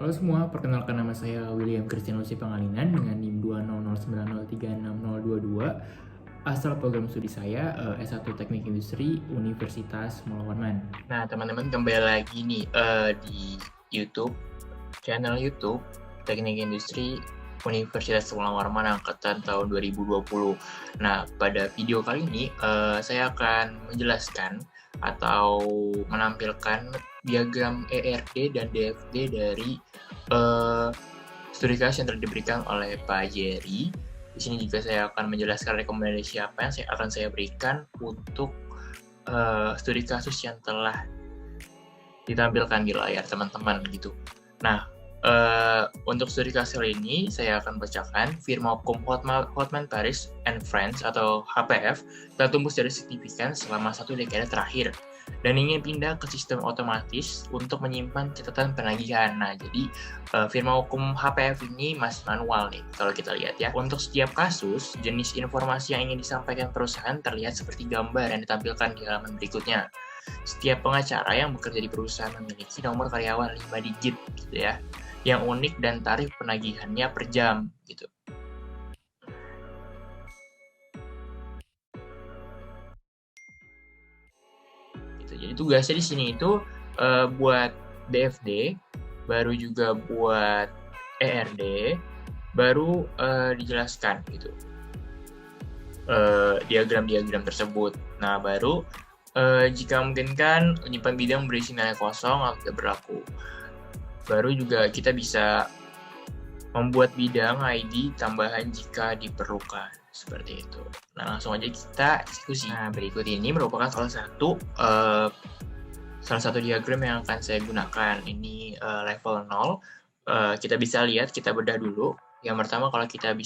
Halo semua, perkenalkan nama saya William Kristianusi Pangalinan dengan NIM 200903022. Asal program studi saya S1 Teknik Industri Universitas Mulawarman. Nah, teman-teman kembali lagi nih di YouTube, channel YouTube Teknik Industri Universitas Mulawarman angkatan tahun 2020. Nah, pada video kali ini saya akan menjelaskan atau menampilkan diagram ERD dan DFD dari studi kasus yang telah diberikan oleh Pak Jerry. Di sini juga saya akan menjelaskan rekomendasi apa yang akan saya berikan untuk studi kasus yang telah ditampilkan di layar teman-teman gitu. Nah, untuk studi kasus kali ini saya akan bacakan firma hukum Hotman Paris and Friends atau HPF telah tumbuh secara signifikan selama 1 dekade terakhir dan ingin pindah ke sistem otomatis untuk menyimpan catatan penagihan. Nah, jadi firma hukum HPF ini masih manual nih kalau kita lihat ya. Untuk setiap kasus, jenis informasi yang ingin disampaikan perusahaan terlihat seperti gambar yang ditampilkan di halaman berikutnya. Setiap pengacara yang bekerja di perusahaan memiliki nomor karyawan 5 digit gitu ya, yang unik dan tarif penagihannya per jam gitu. Jadi tugasnya di sini itu buat DFD, baru juga buat ERD, baru dijelaskan gitu diagram-diagram tersebut. Nah, baru jika memungkinkan menyimpan bidang berisi nilai kosong atau tidak berlaku. Baru juga kita bisa membuat bidang ID tambahan jika diperlukan. Seperti itu. Nah, langsung aja kita diskusi. Nah, berikut ini merupakan salah satu diagram yang akan saya gunakan. Ini level 0. Kita bisa lihat, kita bedah dulu. Yang pertama, kalau kita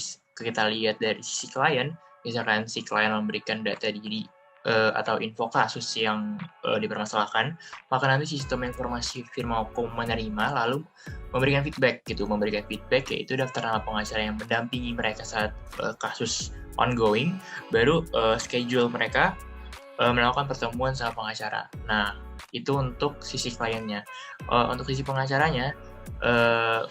lihat dari sisi klien, misalkan si klien memberikan data diri atau info kasus yang dipermasalahkan, maka nanti sistem informasi firma hukum menerima lalu memberikan feedback gitu, yaitu daftar nama pengacara yang mendampingi mereka saat kasus ongoing, baru schedule mereka melakukan pertemuan sama pengacara. Nah, itu untuk sisi kliennya. Untuk sisi pengacaranya,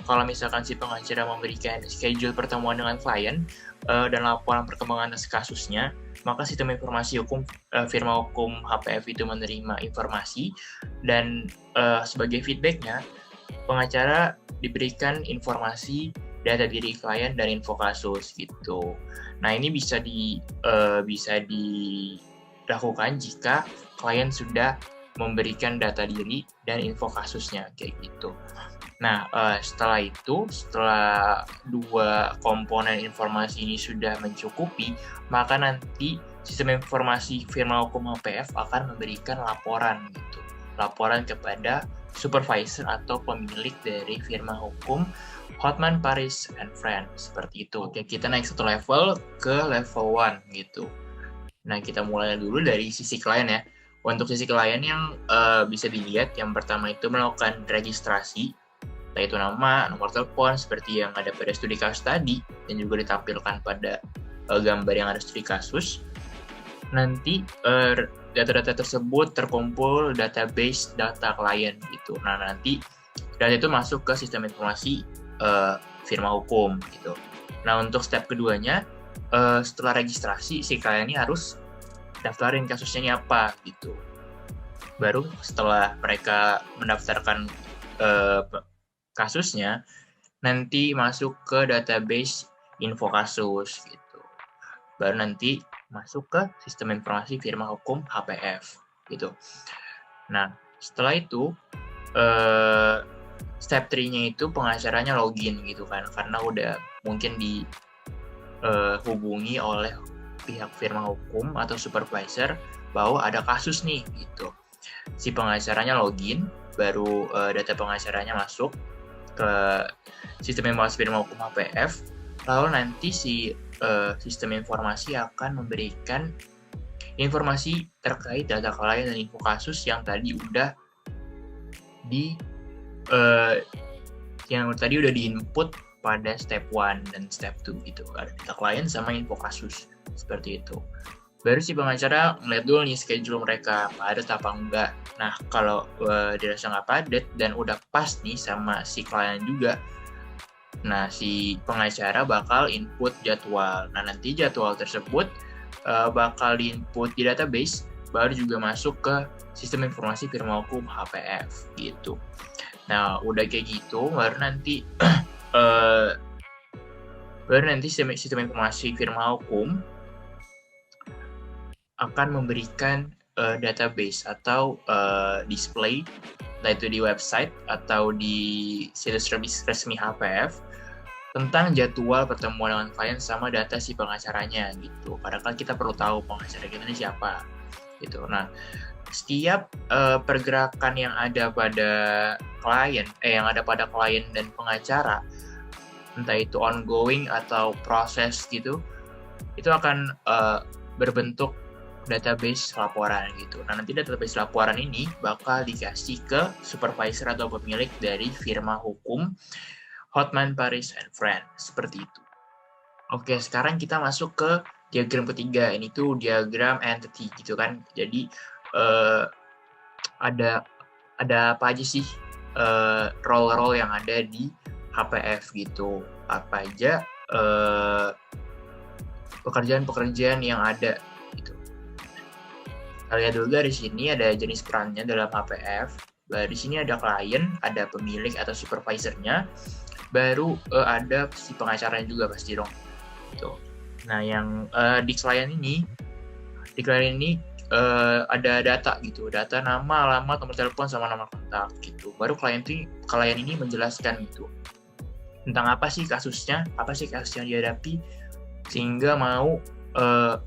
kalau misalkan si pengacara memberikan schedule pertemuan dengan klien dan laporan perkembangan atas kasusnya, maka sistem informasi hukum firma hukum HPF itu menerima informasi dan sebagai feedbacknya pengacara diberikan informasi data diri klien dan info kasus gitu. Nah, ini bisa dilakukan jika klien sudah memberikan data diri dan info kasusnya kayak gitu. Nah, setelah dua komponen informasi ini sudah mencukupi, maka nanti sistem informasi firma hukum HPF akan memberikan laporan gitu. Laporan kepada supervisor atau pemilik dari firma hukum Hotman Paris and Friends, seperti itu. Oke, kita naik satu level ke level 1 gitu. Nah, kita mulai dulu dari sisi klien ya. Untuk sisi klien yang bisa dilihat, yang pertama itu melakukan registrasi, yaitu nama, nomor telepon, seperti yang ada pada studi kasus tadi, dan juga ditampilkan pada gambar yang ada studi kasus. Nanti data-data tersebut terkumpul database data klien gitu. Nah, nanti data itu masuk ke sistem informasi firma hukum gitu. Nah, untuk step keduanya, setelah registrasi, si klien ini harus daftarin kasusnya ini apa gitu. Baru setelah mereka mendaftarkan kasusnya, nanti masuk ke database info kasus gitu. Baru nanti masuk ke sistem informasi firma hukum HPF gitu. Nah, setelah itu step 3-nya itu pengacaranya login gitu kan, karena udah mungkin dihubungi oleh pihak firma hukum atau supervisor bahwa ada kasus nih gitu. Si pengacaranya login, baru data pengacaranya masuk ke sistem informasi firma hukum HPF, lalu nanti si sistem informasi akan memberikan informasi terkait data klien dan info kasus yang tadi udah di-input pada step 1 dan step 2 gitu. Ada data klien sama info kasus, seperti itu. Baru si pengacara ngeliat dulu nih schedule mereka, padat apa enggak. Nah, kalau dirasa nggak padat dan udah pas nih sama si klien juga, nah si pengacara bakal input jadwal. Nah, nanti jadwal tersebut bakal di-input di database, baru juga masuk ke sistem informasi firma hukum HPF gitu. Nah, udah kayak gitu, baru nanti sistem informasi firma hukum akan memberikan database atau display, entah itu di website atau di situs resmi HPF, tentang jadwal pertemuan dengan klien sama data si pengacaranya gitu. Padahal kita perlu tahu pengacara kita ini siapa gitu. Nah, setiap pergerakan yang ada pada klien dan pengacara, entah itu ongoing atau proses gitu, itu akan berbentuk database laporan gitu. Nah, nanti database laporan ini bakal dikasih ke supervisor atau pemilik dari firma hukum Hotman Paris and Friends, seperti itu. Oke, sekarang kita masuk ke diagram ketiga. Ini tuh diagram entity gitu kan. Jadi ada apa aja sih role-role yang ada di HPF gitu. Apa aja pekerjaan-pekerjaan yang ada gitu. Kita lihat dulu dari sini ada jenis perannya dalam HPF. Di sini ada klien, ada pemilik atau supervisornya, baru ada si pengacaranya juga pasti dong. Gitu. Nah, yang di klien ini ada data gitu, data nama, alamat, nomor telepon sama nomor kontak gitu. Baru klien ini menjelaskan gitu tentang apa sih kasusnya, apa sih kasus yang dihadapi, sehingga mau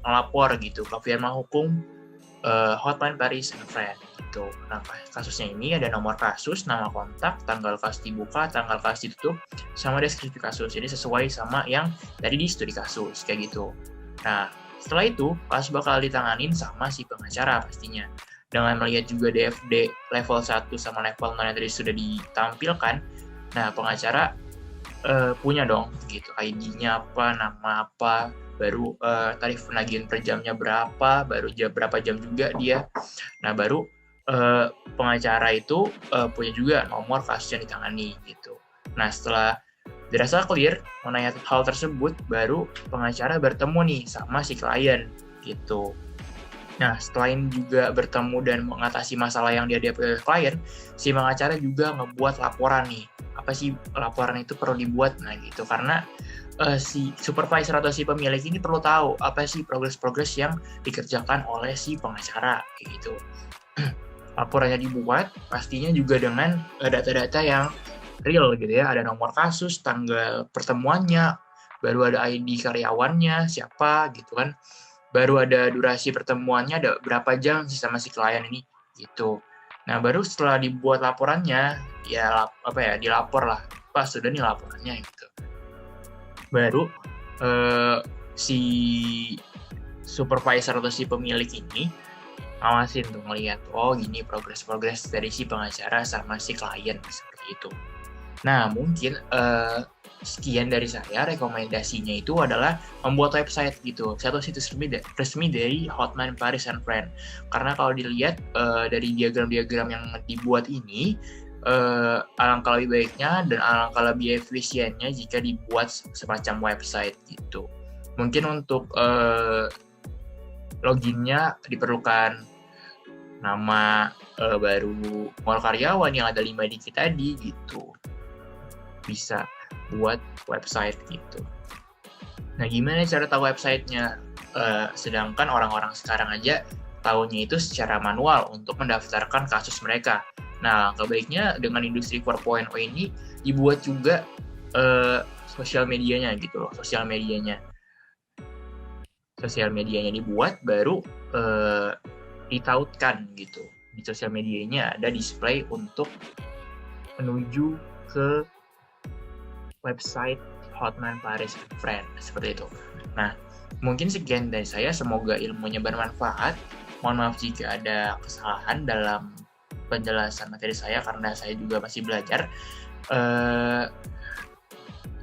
melapor gitu ke firma hukum Hotman Paris and Friends gitu. Nah, kasusnya ini ada nomor kasus, nama kontak, tanggal kasus dibuka, tanggal kasus ditutup, sama deskripsi kasus. Jadi sesuai sama yang tadi di studi kasus kayak gitu. Nah, setelah itu kasus bakal ditanganin sama si pengacara pastinya. Dengan melihat juga DFD level 1 sama level 0 yang tadi sudah ditampilkan, nah pengacara punya dong gitu, ID-nya apa, nama apa, baru tarif penagihan per jamnya berapa, baru berapa jam juga dia. Nah, baru pengacara itu punya juga nomor kasus yang ditangani gitu. Nah, setelah dirasa clear mengenai hal tersebut, baru pengacara bertemu nih sama si klien gitu. Nah, selain juga bertemu dan mengatasi masalah yang dihadapi oleh klien, si pengacara juga ngebuat laporan nih. Apa sih laporan itu perlu dibuat? Nah, gitu. Karena si supervisor atau si pemilik ini perlu tahu apa sih progres-progres yang dikerjakan oleh si pengacara gitu. Laporannya dibuat pastinya juga dengan data-data yang real gitu ya, ada nomor kasus, tanggal pertemuannya, baru ada ID karyawannya siapa gitu kan, baru ada durasi pertemuannya, ada berapa jam sih sama si klien ini gitu. Nah, baru setelah dibuat laporannya ya dilapor lah, pas sudah nih laporannya gitu. Baru si supervisor atau si pemilik ini ngawasin tuh, ngeliat oh gini progres dari si pengacara sama si klien seperti itu. Nah, mungkin sekian dari saya. Rekomendasinya itu adalah membuat website gitu, satu situs resmi dari Hotman Paris and Friends. Karena kalau dilihat dari diagram-diagram yang dibuat ini, alangkah lebih baiknya dan alangkah lebih efisiennya jika dibuat semacam website gitu. Mungkin untuk loginnya diperlukan nama, baru nomor karyawan yang ada 5 digit tadi gitu. Bisa buat website gitu. Nah, gimana cara tahu websitenya? Sedangkan orang-orang sekarang aja tahunya itu secara manual untuk mendaftarkan kasus mereka. Nah, kebaiknya dengan industri 4.0 ini dibuat juga sosial medianya gitu loh, sosial medianya dibuat, baru ditautkan gitu. Di sosial medianya ada display untuk menuju ke website Hotman Paris and Friends seperti itu. Nah, mungkin sekian dari saya, semoga ilmunya bermanfaat. Mohon maaf jika ada kesalahan dalam penjelasan materi saya karena saya juga masih belajar.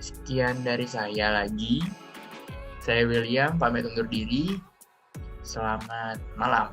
Sekian dari saya lagi. Saya William, pamit undur diri. Selamat malam.